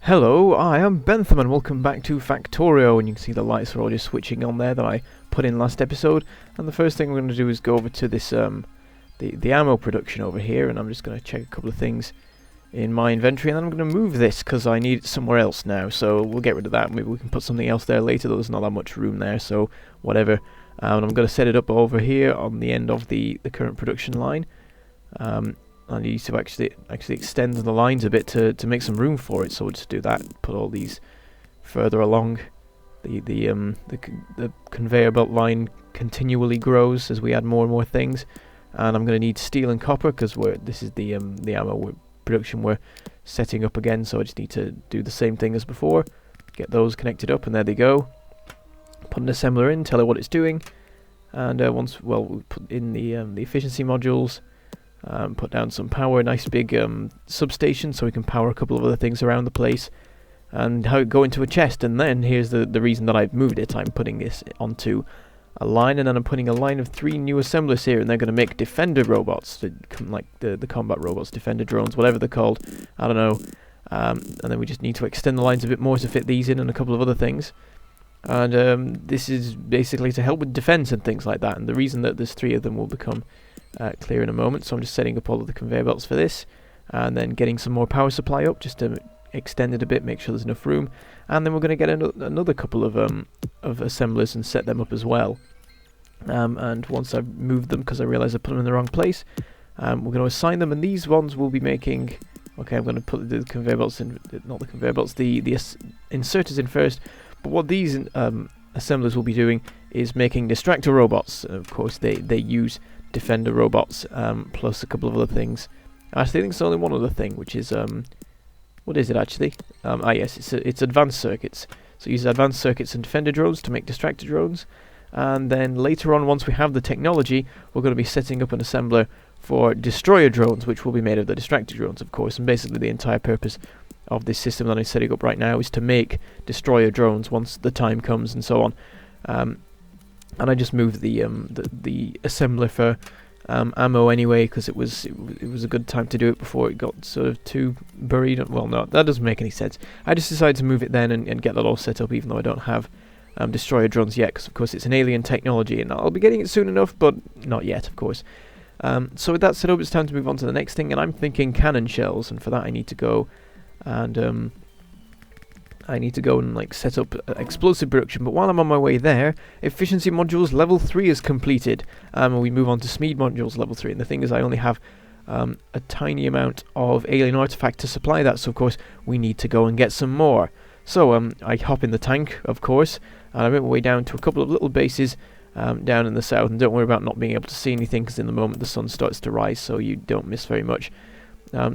Hello, I am Bentham and welcome back to Factorio, and you can see the lights are all just switching on there that I put in last episode. And the first thing we're going to do is go over to this the ammo production over here, and I'm just going to check a couple of things in my inventory, and then I'm going to move this because I need it somewhere else now, so we'll get rid of that. Maybe we can put something else there later, though there's not that much room there, so whatever. And I'm going to set it up over here on the end of the current production line. I need to actually extend the lines a bit to make some room for it. So we'll just do that. Put all these further along. The conveyor belt line continually grows as we add more and more things. And I'm going to need steel and copper because this is the ammo production we're setting up again. So I just need to do the same thing as before. Get those connected up, and there they go. Put an assembler in, tell it what it's doing, and we put in the efficiency modules. Put down some power, nice big substation so we can power a couple of other things around the place, and go into a chest. And then here's the reason that I've moved it. I'm putting this onto a line, and then I'm putting a line of 3 new assemblers here, and they're going to make defender robots, like the combat robots, defender drones, whatever they're called, I don't know. And then we just need to extend the lines a bit more to fit these in and a couple of other things. And this is basically to help with defense and things like that, and the reason that there's 3 of them will become clear in a moment. So I'm just setting up all of the conveyor belts for this, and then getting some more power supply up just to extend it a bit, make sure there's enough room. And then we're going to get another couple of assemblers and set them up as well. And once I've moved them, because I realised I put them in the wrong place, we're going to assign them, and these ones will be making... Okay, I'm going to put the conveyor belts in, not the conveyor belts, the inserters in first. But what these assemblers will be doing is making distractor robots. Of course, they use defender robots, plus a couple of other things. Actually, I think it's only one other thing, which is what is it actually? Yes, it's advanced circuits. So it uses advanced circuits and defender drones to make distractor drones. And then later on, once we have the technology, we're going to be setting up an assembler for destroyer drones, which will be made of the distractor drones, of course. And basically, the entire purpose of this system that I'm setting up right now is to make destroyer drones once the time comes, and so on. And I just moved the assembler for ammo anyway, because it was a good time to do it before it got sort of too buried. Well, no, that doesn't make any sense. I just decided to move it then and get that all set up, even though I don't have destroyer drones yet, because of course it's an alien technology, and I'll be getting it soon enough, but not yet, of course. So with that set up, it's time to move on to the next thing, and I'm thinking cannon shells, and for that I need to go and like set up explosive production. But while I'm on my way there, efficiency modules level 3 is completed, and we move on to speed modules level 3. And the thing is, I only have a tiny amount of alien artifact to supply that, so of course we need to go and get some more. So I hop in the tank, of course, and I make my way down to a couple of little bases down in the south. And don't worry about not being able to see anything, because in the moment the sun starts to rise, so you don't miss very much.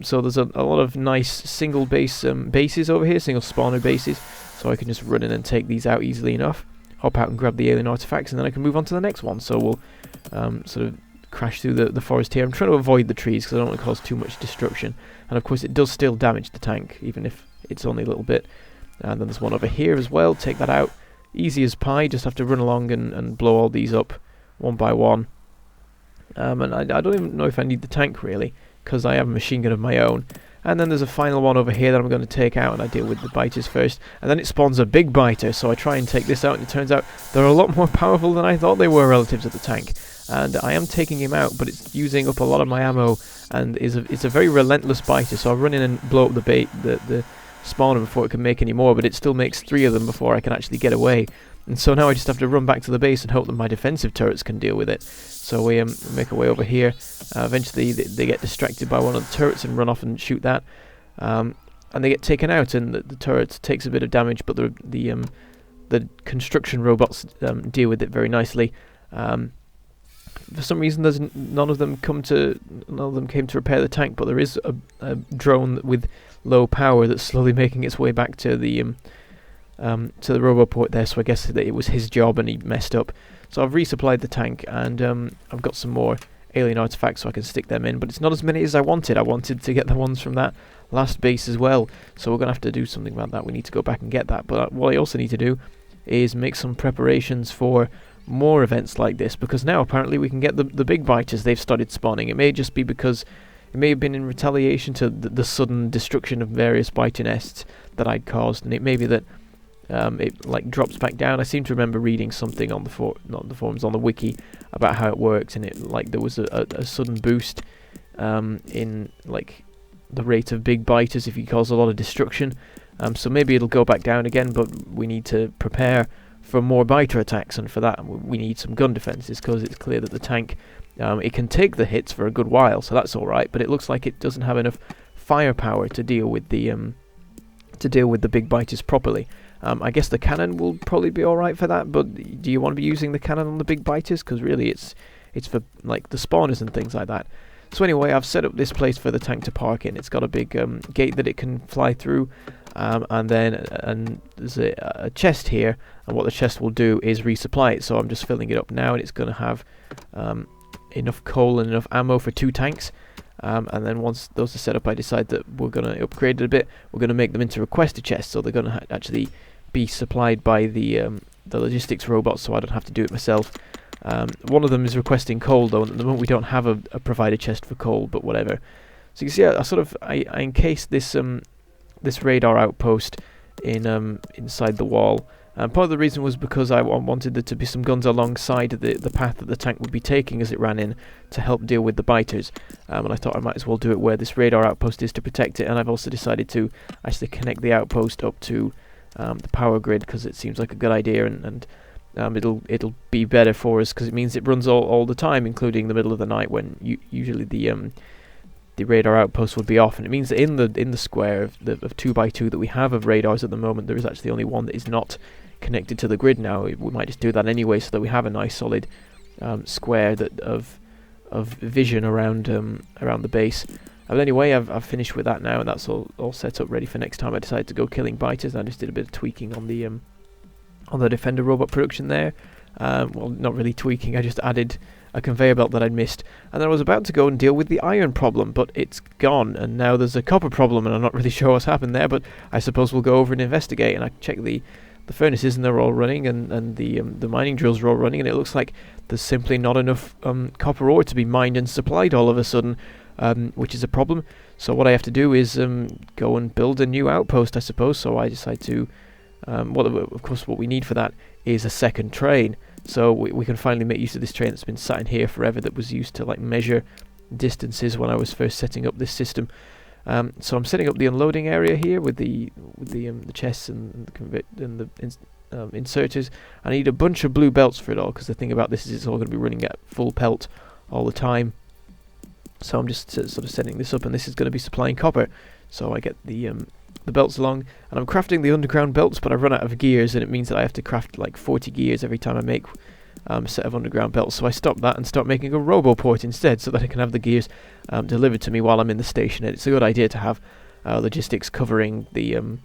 So there's a lot of nice single bases over here, single spawner bases, so I can just run in and take these out easily enough, hop out and grab the alien artifacts, and then I can move on to the next one. So we'll sort of crash through the forest here. I'm trying to avoid the trees because I don't want to cause too much destruction, and of course it does still damage the tank, even if it's only a little bit. And then there's one over here as well, take that out. Easy as pie, just have to run along and blow all these up one by one. And I don't even know if I need the tank really, because I have a machine gun of my own. And then there's a final one over here that I'm going to take out, and I deal with the biters first. And then it spawns a big biter, so I try and take this out, and it turns out they're a lot more powerful than I thought they were relative to the tank. And I am taking him out, but it's using up a lot of my ammo, and it's a very relentless biter, so I'll run in and blow up the spawner before it can make any more, but it still makes 3 of them before I can actually get away. And so now I just have to run back to the base and hope that my defensive turrets can deal with it. So we make our way over here. Eventually they get distracted by one of the turrets and run off and shoot that. And they get taken out, and the turret takes a bit of damage, but the construction robots deal with it very nicely. For some reason, none of them came to repair the tank, but there is a drone with low power that's slowly making its way back to the roboport there. So I guess that it was his job and he messed up. So I've resupplied the tank, and I've got some more alien artifacts so I can stick them in, but it's not as many as I wanted. I wanted to get the ones from that last base as well, so we're going to have to do something about that. We need to go back and get that, but what I also need to do is make some preparations for more events like this, because now apparently we can get the big biters. They've started spawning. It may just be because it may have been in retaliation to the sudden destruction of various biter nests that I'd caused, and it may be that it like drops back down. I seem to remember reading something on the not the forums, on the wiki, about how it works, and it like there was a sudden boost in like the rate of big biters if you cause a lot of destruction. So maybe it'll go back down again, but we need to prepare for more biter attacks, and for that we need some gun defenses, because it's clear that the tank it can take the hits for a good while, so that's all right. But it looks like it doesn't have enough firepower to deal with the big biters properly. I guess the cannon will probably be all right for that, but do you want to be using the cannon on the big biters? Because really, it's for like the spawners and things like that. So anyway, I've set up this place for the tank to park in. It's got a big gate that it can fly through, and there's a chest here, and what the chest will do is resupply it. So I'm just filling it up now, and it's going to have enough coal and enough ammo for 2 tanks. And then once those are set up, I decide that we're going to upgrade it a bit. We're going to make them into requester chests, so they're going to actually be supplied by the logistics robots, so I don't have to do it myself. One of them is requesting coal, though, and at the moment we don't have a provider chest for coal, but whatever. So you can see I encased this this radar outpost in inside the wall. Part of the reason was because I wanted there to be some guns alongside the path that the tank would be taking as it ran in, to help deal with the biters. And I thought I might as well do it where this radar outpost is to protect it. And I've also decided to actually connect the outpost up to the power grid, because it seems like a good idea, and it'll be better for us, because it means it runs all the time, including the middle of the night, when usually the radar outpost would be off. And it means that in the square of 2x2 that we have of radars at the moment, there is actually only one that is not connected to the grid now. We might just do that anyway, so that we have a nice solid square of vision around the base. But anyway, I've finished with that now, and that's all set up ready for next time I decide to go killing biters. I just did a bit of tweaking on the Defender robot production there. Well, not really tweaking, I just added a conveyor belt that I'd missed, and then I was about to go and deal with the iron problem, but it's gone, and now there's a copper problem, and I'm not really sure what's happened there, but I suppose we'll go over and investigate. And I checked the furnaces, and they're all running, and the mining drills are all running, and it looks like there's simply not enough copper ore to be mined and supplied all of a sudden, which is a problem. So what I have to do is go and build a new outpost, I suppose. So I decide to of course what we need for that is a second train, so we can finally make use of this train that's been sat in here forever, that was used to like measure distances when I was first setting up this system. So I'm setting up the unloading area here with the chests and the inserters. I need a bunch of blue belts for it all, because the thing about this is it's all going to be running at full pelt all the time. So I'm just sort of setting this up, and this is going to be supplying copper. So I get the belts along, and I'm crafting the underground belts, but I've run out of gears, and it means that I have to craft like 40 gears every time I make a set of underground belts. So I stop that and start making a roboport instead, so that I can have the gears delivered to me while I'm in the station. And it's a good idea to have logistics covering the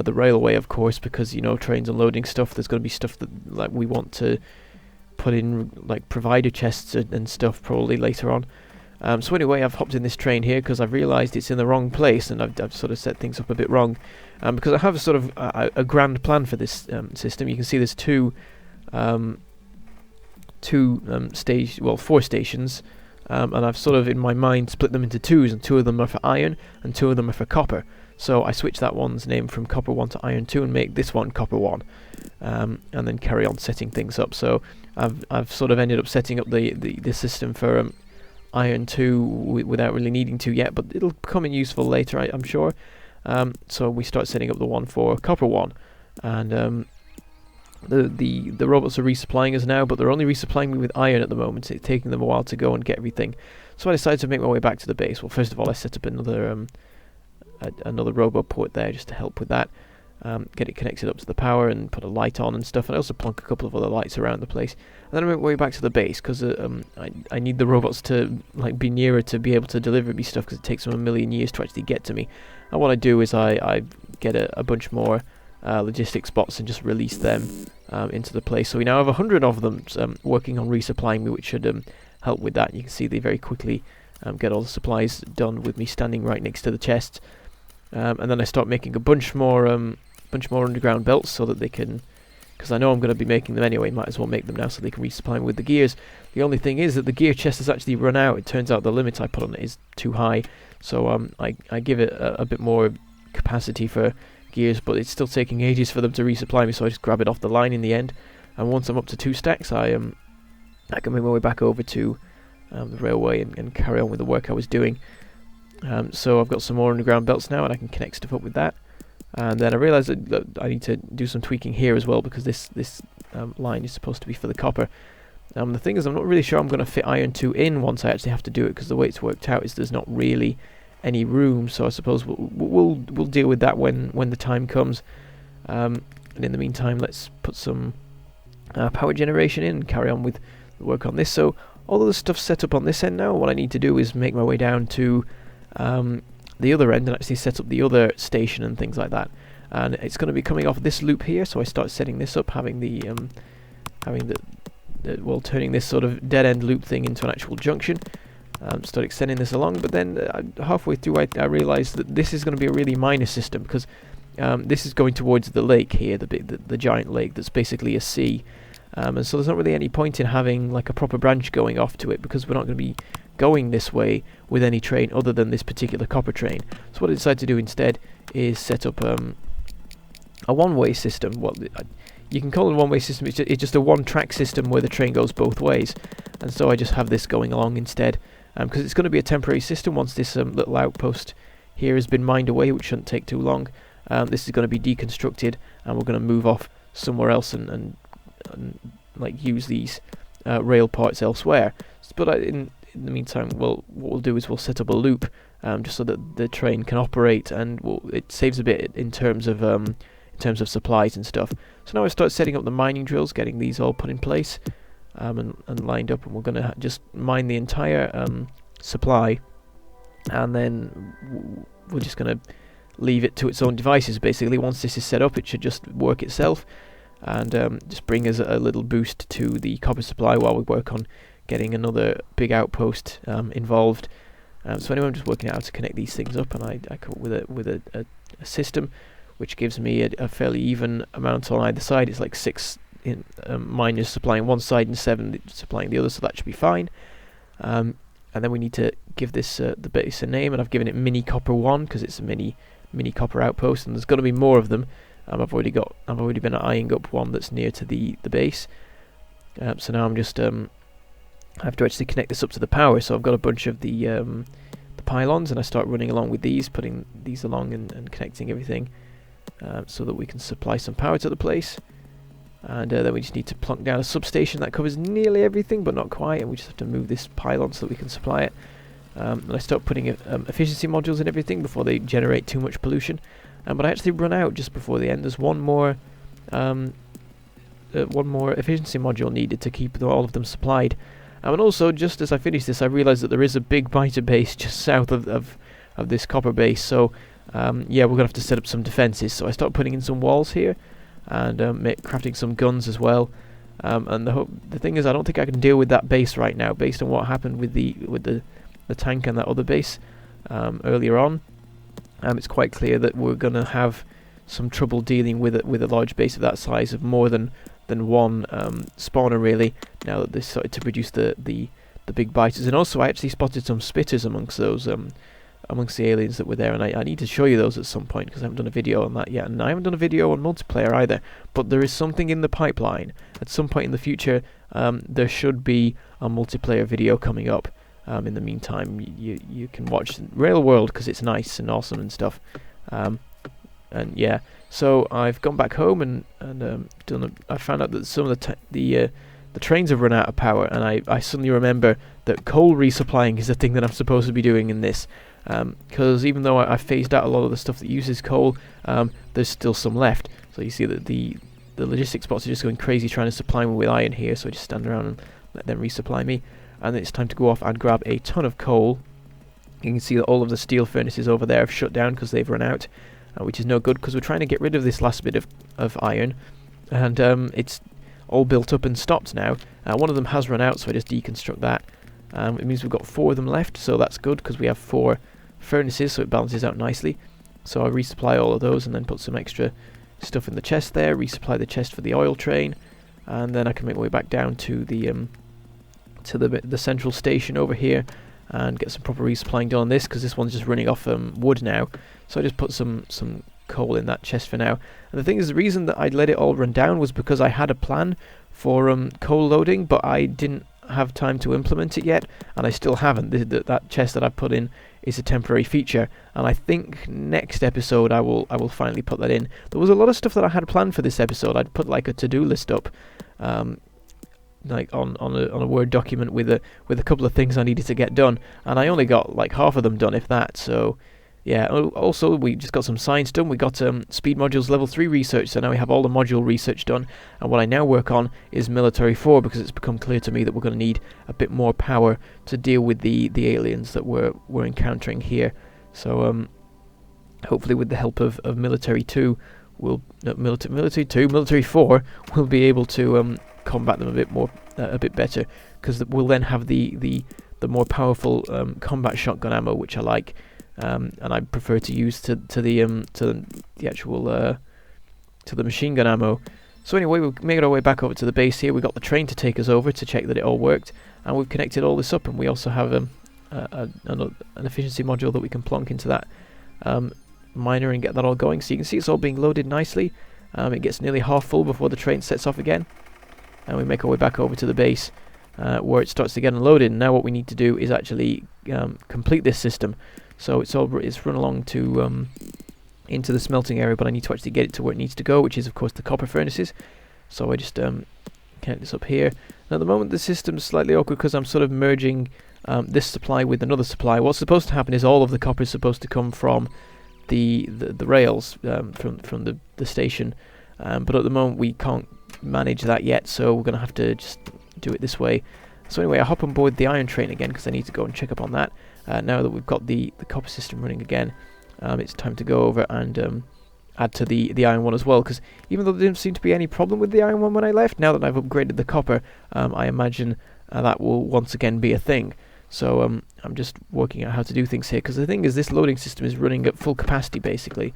railway, of course, because trains unloading stuff. There's going to be stuff that like we want to put in, like provider chests and stuff probably later on. So anyway, I've hopped in this train here because I've realised it's in the wrong place, and I've sort of set things up a bit wrong, because I have a sort of a grand plan for this system. You can see there's four stations, and I've sort of in my mind split them into twos, and 2 of them are for iron and 2 of them are for copper. So I switch that one's name from copper 1 to iron 2 and make this one copper 1, and then carry on setting things up. So I've sort of ended up setting up the system for iron 2 without really needing to yet, but it'll come in useful later, I'm sure. So we start setting up the one for copper 1, and the robots are resupplying us now, but they're only resupplying me with iron at the moment. It's taking them a while to go and get everything. So I decided to make my way back to the base. Well, first of all, I set up another robot port there just to help with that. Get it connected up to the power and put a light on and stuff, and I also plonk a couple of other lights around the place. And then I make my way back to the base, because I need the robots to like be nearer to be able to deliver me stuff, because it takes them a million years to actually get to me. And what I do is I get a bunch more logistics bots and just release them into the place. So we now have 100 of them working on resupplying me, which should help with that. You can see they very quickly get all the supplies done with me standing right next to the chests. And then I start making a bunch more underground belts, so that they can, because I know I'm going to be making them anyway, might as well make them now so they can resupply me with the gears. The only thing is that the gear chest has actually run out. It turns out the limit I put on it is too high, so I give it a bit more capacity for gears, but it's still taking ages for them to resupply me, so I just grab it off the line in the end. And once I'm up to 2 stacks, I can make my way back over to the railway and carry on with the work I was doing. So I've got some more underground belts now, and I can connect stuff up with that. And then I realised that I need to do some tweaking here as well, because this line is supposed to be for the copper. The thing is, I'm not really sure I'm going to fit iron 2 in once I actually have to do it, because the way it's worked out is there's not really any room. So I suppose we'll deal with that when the time comes. And in the meantime, let's put some power generation in and carry on with the work on this. So all of the stuff's set up on this end now. What I need to do is make my way down to the other end and actually set up the other station and things like that. And it's going to be coming off this loop here, so I start setting this up, having the turning this sort of dead end loop thing into an actual junction. Start extending this along, but then halfway through I realised that this is going to be a really minor system, because this is going towards the lake here, the giant lake that's basically a sea. And so there's not really any point in having like a proper branch going off to it, because we're not going to be going this way with any train other than this particular copper train. So what I decided to do instead is set up a one-way system. Well, you can call it a one-way system. It's just a one-track system where the train goes both ways. And so I just have this going along instead, because it's going to be a temporary system once this little outpost here has been mined away, which shouldn't take too long. This is going to be deconstructed, and we're going to move off somewhere else and like use these rail parts elsewhere. But in the meantime, what we'll do is we'll set up a loop just so that the train can operate, and it saves a bit in terms of supplies and stuff. So now I start setting up the mining drills, getting these all put in place and lined up, and we're going to just mine the entire supply, and then we're just going to leave it to its own devices. Basically, once this is set up, it should just work itself and just bring us a little boost to the copper supply while we work on getting another big outpost involved. So anyway, I'm just working out how to connect these things up, and I come up with a system which gives me a fairly even amount on either side. It's like 6 miners supplying one side and 7 supplying the other, so that should be fine. And then we need to give this the base a name, and I've given it Mini Copper 1 because it's a mini copper outpost, and there's going to be more of them. I've already been eyeing up one that's near to the base. So now I'm just I have to actually connect this up to the power. So I've got a bunch of the pylons, and I start running along with these, putting these along and connecting everything so that we can supply some power to the place. And then we just need to plunk down a substation that covers nearly everything, but not quite, and we just have to move this pylon so that we can supply it. And I start putting efficiency modules in everything before they generate too much pollution. But I actually run out just before the end. There's one more efficiency module needed to keep all of them supplied. And also, just as I finish this, I realise that there is a big biter base just south of this copper base. So yeah, we're going to have to set up some defences. So I start putting in some walls here, and crafting some guns as well. And the thing is, I don't think I can deal with that base right now, based on what happened with the tank and that other base earlier on. It's quite clear that we're going to have some trouble dealing with a large base of that size, of more than one spawner, really, now that they started to produce the big biters. And also, I actually spotted some spitters amongst those amongst the aliens that were there, and I need to show you those at some point, because I haven't done a video on that yet, and I haven't done a video on multiplayer either. But there is something in the pipeline. At some point in the future, there should be a multiplayer video coming up. In the meantime, you can watch Railworld because it's nice and awesome and stuff. And yeah, so I've gone back home and I found out that some of the trains have run out of power, and I suddenly remember that coal resupplying is the thing that I'm supposed to be doing in this. Because even though I phased out a lot of the stuff that uses coal, there's still some left. So you see that the logistics bots are just going crazy trying to supply me with iron here, so I just stand around and let them resupply me. And then it's time to go off and grab a ton of coal. You can see that all of the steel furnaces over there have shut down because they've run out, which is no good, because we're trying to get rid of this last bit of iron, and it's all built up and stopped now. One of them has run out, so I just deconstruct that. It means we've got 4 of them left, so that's good, because we have 4 furnaces, so it balances out nicely. So I resupply all of those, and then put some extra stuff in the chest there, resupply the chest for the oil train, and then I can make my way back down to the central station over here and get some proper resupplying done on this, because this one's just running off wood now. So I just put some coal in that chest for now. And the thing is, the reason that I'd let it all run down was because I had a plan for coal loading, but I didn't have time to implement it yet, and I still haven't. That chest that I put in is a temporary feature, and I think next episode I will finally put that in. There was a lot of stuff that I had planned for this episode. I'd put like a to-do list up, like on a Word document with a couple of things I needed to get done, and I only got like half of them done, if that. So yeah. Also, we just got some science done. We got speed modules level 3 research, so now we have all the module research done. And what I now work on is military 4, because it's become clear to me that we're going to need a bit more power to deal with the aliens that we're encountering here. So hopefully, with the help of military 2, military 4, we'll be able to combat them a bit better, because we'll then have the more powerful combat shotgun ammo, which I like. And I prefer to use to the machine gun ammo. So anyway, we've made our way back over to the base here. We got the train to take us over to check that it all worked, and we've connected all this up. And we also have an efficiency module that we can plonk into that miner and get that all going. So you can see it's all being loaded nicely. It gets nearly half full before the train sets off again, and we make our way back over to the base where it starts to get unloaded. And now what we need to do is actually complete this system. So it's run along to into the smelting area, but I need to actually get it to where it needs to go, which is of course the copper furnaces. So I just connect this up here. Now at the moment the system's slightly awkward because I'm sort of merging this supply with another supply. What's supposed to happen is all of the copper is supposed to come from the rails from the station, but at the moment we can't manage that yet, so we're going to have to just do it this way. So anyway, I hop on board the iron train again because I need to go and check up on that. Now that we've got the copper system running again, it's time to go over and add to the iron one as well, because even though there didn't seem to be any problem with the iron one when I left, now that I've upgraded the copper, I imagine that will once again be a thing. So I'm just working out how to do things here, because the thing is, this loading system is running at full capacity basically.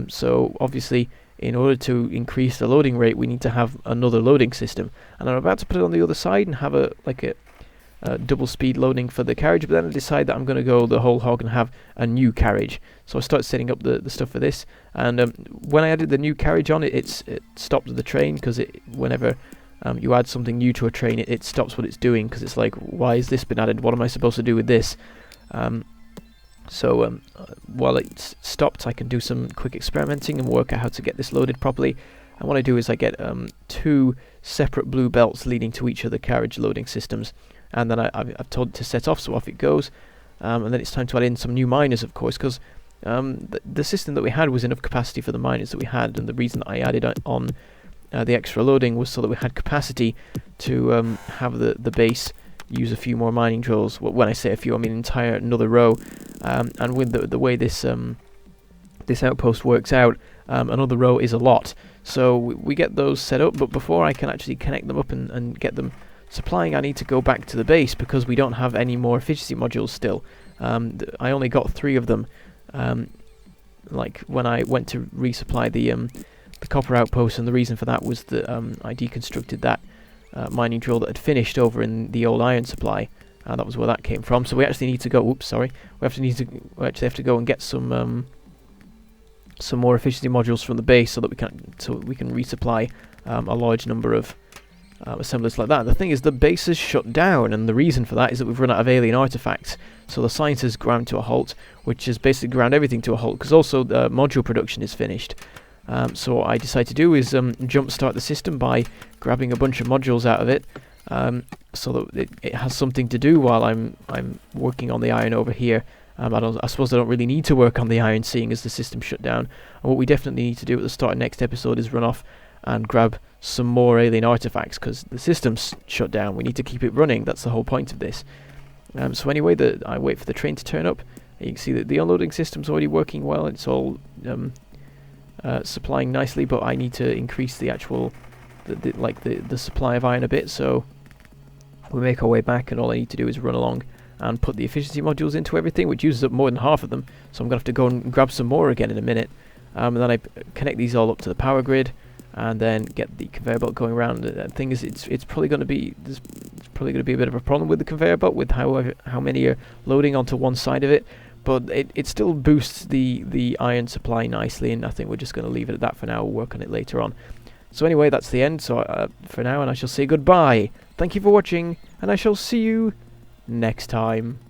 So obviously, in order to increase the loading rate, we need to have another loading system, and I'm about to put it on the other side and have a double speed loading for the carriage, but then I decide that I'm going to go the whole hog and have a new carriage. So I start setting up the stuff for this, and when I added the new carriage on, it stopped the train, because whenever you add something new to a train, it stops what it's doing, because it's like, why has this been added? What am I supposed to do with this? So while it's stopped, I can do some quick experimenting and work out how to get this loaded properly. And what I do is I get 2 separate blue belts leading to each of the carriage loading systems, and then I've told it to set off, so off it goes. And then it's time to add in some new miners, of course, because the system that we had was enough capacity for the miners that we had, and the reason that I added on the extra loading was so that we had capacity to have the base use a few more mining drills. When I say a few, I mean another row. And with the way this outpost works out, another row is a lot. So we get those set up, but before I can actually connect them up and get them supplying, I need to go back to the base, because we don't have any more efficiency modules still. I only got 3 of them, like when I went to resupply the copper outpost, and the reason for that was that I deconstructed that mining drill that had finished over in the old iron supply. That was where that came from. So we actually need to go. Oops, sorry. We actually have to go and get some more efficiency modules from the base, so that we can resupply a large number of assemblers like that. The thing is, the base is shut down, and the reason for that is that we've run out of alien artifacts. So the science has ground to a halt, which has basically ground everything to a halt, because also the module production is finished. So what I decide to do is jumpstart the system by grabbing a bunch of modules out of it, so that it has something to do while I'm working on the iron over here. I suppose I don't really need to work on the iron, seeing as the system shut down. And what we definitely need to do at the start of next episode is run off and grab some more alien artifacts, because the system's shut down. We need to keep it running. That's the whole point of this. So anyway, I wait for the train to turn up. You can see that the unloading system's already working well. It's all supplying nicely, but I need to increase the actual the supply of iron a bit. So we make our way back, and all I need to do is run along and put the efficiency modules into everything, which uses up more than half of them. So I'm going to have to go and grab some more again in a minute. And then I connect these all up to the power grid, and then get the conveyor belt going around. The thing is, it's probably going to be a bit of a problem with the conveyor belt, with how many are loading onto one side of it. but it still boosts the iron supply nicely, and I think we're just going to leave it at that for now. We'll work on it later on. So anyway, that's the end for now, and I shall say goodbye. Thank you for watching, and I shall see you next time.